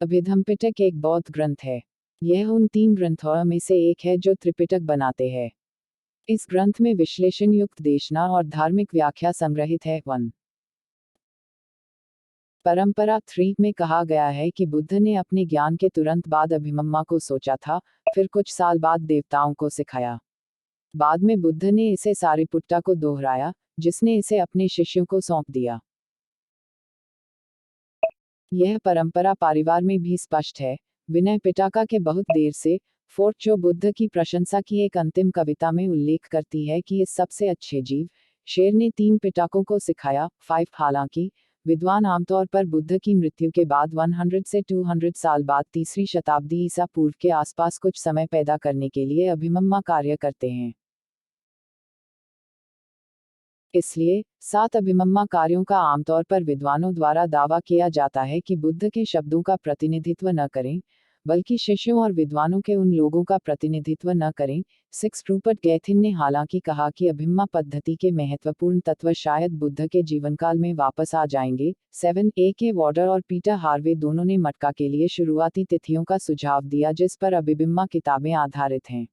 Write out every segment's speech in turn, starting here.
अभिधम्पिटक एक बौद्ध ग्रंथ है। यह उन 3 ग्रंथों में से एक है जो त्रिपिटक बनाते हैं। इस ग्रंथ में विश्लेषण युक्त देशना और धार्मिक व्याख्या संग्रहित है। 1 परंपरा 3 में कहा गया है कि बुद्ध ने अपने ज्ञान के तुरंत बाद अभिमन्यु को सोचा था, फिर कुछ साल बाद देवताओं को सिखाया। बाद में बुद्ध ने इसे सारिपुट्टा को दोहराया, जिसने इसे अपने शिष्यों को सौंप दिया। यह परंपरा परिवार में भी स्पष्ट है। विनय पिटका के बहुत देर से फोर्ट जो बुद्ध की प्रशंसा की एक अंतिम कविता में उल्लेख करती है कि इस सबसे अच्छे जीव शेर ने 3 पिटकों को सिखाया। 5 हालांकि विद्वान आमतौर पर बुद्ध की मृत्यु के बाद 100 से 200 साल बाद तीसरी शताब्दी ईसा पूर्व के आसपास कुछ समय पैदा करने के लिए अभिमन्यु कार्य करते हैं। इसलिए 7 अभिमन्यु कार्यों का आमतौर पर विद्वानों द्वारा दावा किया जाता है कि बुद्ध के शब्दों का प्रतिनिधित्व न करें, बल्कि शिष्यों और विद्वानों के उन लोगों का प्रतिनिधित्व न करें। 6 रूपर्ट गैथिन ने हालांकि कहा कि अभिमन्यु पद्धति के महत्वपूर्ण तत्व शायद बुद्ध के जीवनकाल में वापस आ जाएंगे। 7 ए के वॉर्डर और पीटर हार्वे दोनों ने मटका के लिए शुरुआती तिथियों का सुझाव दिया जिस पर अभिमन्यु किताबें आधारित हैं।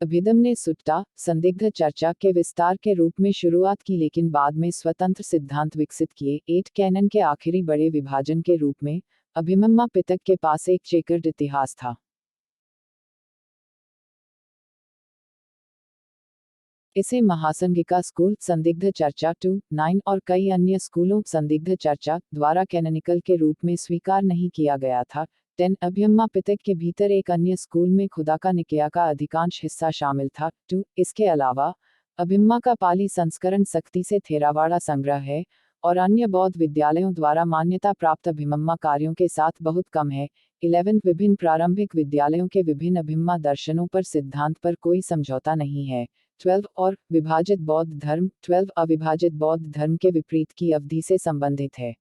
अभिधम ने सुट्टा संदिग्ध चर्चा के विस्तार के रूप में शुरुआत की लेकिन बाद में स्वतंत्र सिद्धांत विकसित किए। 8 कैनन के आखिरी बड़े विभाजन के रूप में अभिमन्यु पिटक के पास एक चेकर्ड इतिहास था। इसे महासंघिका स्कूल संदिग्ध चर्चा 2, 9 और कई अन्य स्कूलों संदिग्ध चर्चा द्वारा कैनोनिकल के रूप में स्वीकार नहीं किया गया था। 10 अभिमन्यु पिटक के भीतर एक अन्य स्कूल में खुदा का निकाय का अधिकांश हिस्सा शामिल था। 2 इसके अलावा अभिमन्यु का पाली संस्करण सख्ती से थेरावाड़ा संग्रह है और अन्य बौद्ध विद्यालयों द्वारा मान्यता प्राप्त अभिमन्यु कार्यों के साथ बहुत कम है। 11 विभिन्न प्रारंभिक विद्यालयों के विभिन्न अभिमन्यु दर्शनों पर सिद्धांत पर कोई समझौता नहीं है। 12 और विभाजित बौद्ध धर्म 12 अविभाजित बौद्ध धर्म के विपरीत की अवधि से संबंधित है।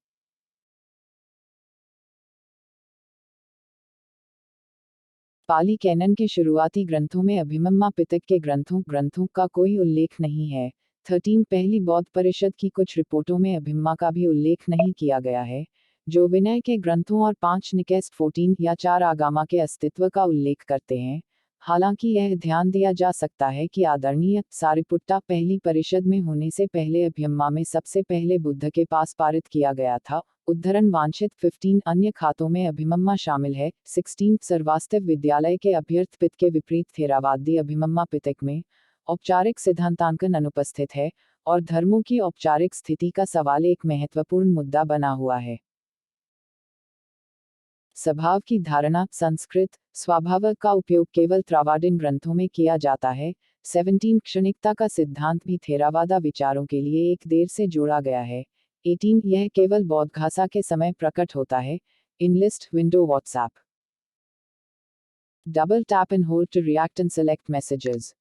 पाली कैनन के शुरुआती ग्रंथों में अभिमन्यु पिटक के ग्रंथों का कोई उल्लेख नहीं है। 13 पहली बौद्ध परिषद की कुछ रिपोर्टों में अभिमन्यु का भी उल्लेख नहीं किया गया है, जो विनय के ग्रंथों और 5 निकेस्ट 14 या 4 आगामा के अस्तित्व का उल्लेख करते हैं। हालांकि यह ध्यान दिया जा सकता है कि आदरणीय सारिपुट्टा पहली परिषद में होने से पहले अभिमन्यु में सबसे पहले बुद्ध के पास पारित किया गया था। उद्धरण वांछित 15 अन्य खातों में अभिमन्यु शामिल है। 16 सर्वास्तिव विद्यालय के अभ्यर्थ पिट के विपरीत थेरावादी अभिमन्यु पिटक में औपचारिक सिद्धांतांकन अनुपस्थित है और धर्मों की औपचारिक स्थिति का सवाल एक महत्वपूर्ण मुद्दा बना हुआ है। स्वभाव की धारणा संस्कृत स्वभाव का उपयोग केवल त्रावाडिन ग्रंथों में किया जाता है। 17 क्षणिकता का सिद्धांत भी थेरावादा विचारों के लिए एक देर से जोड़ा गया है। 18 यह केवल बौद्धघासा के समय प्रकट होता है। In list window WhatsApp double tap and hold to react and select messages.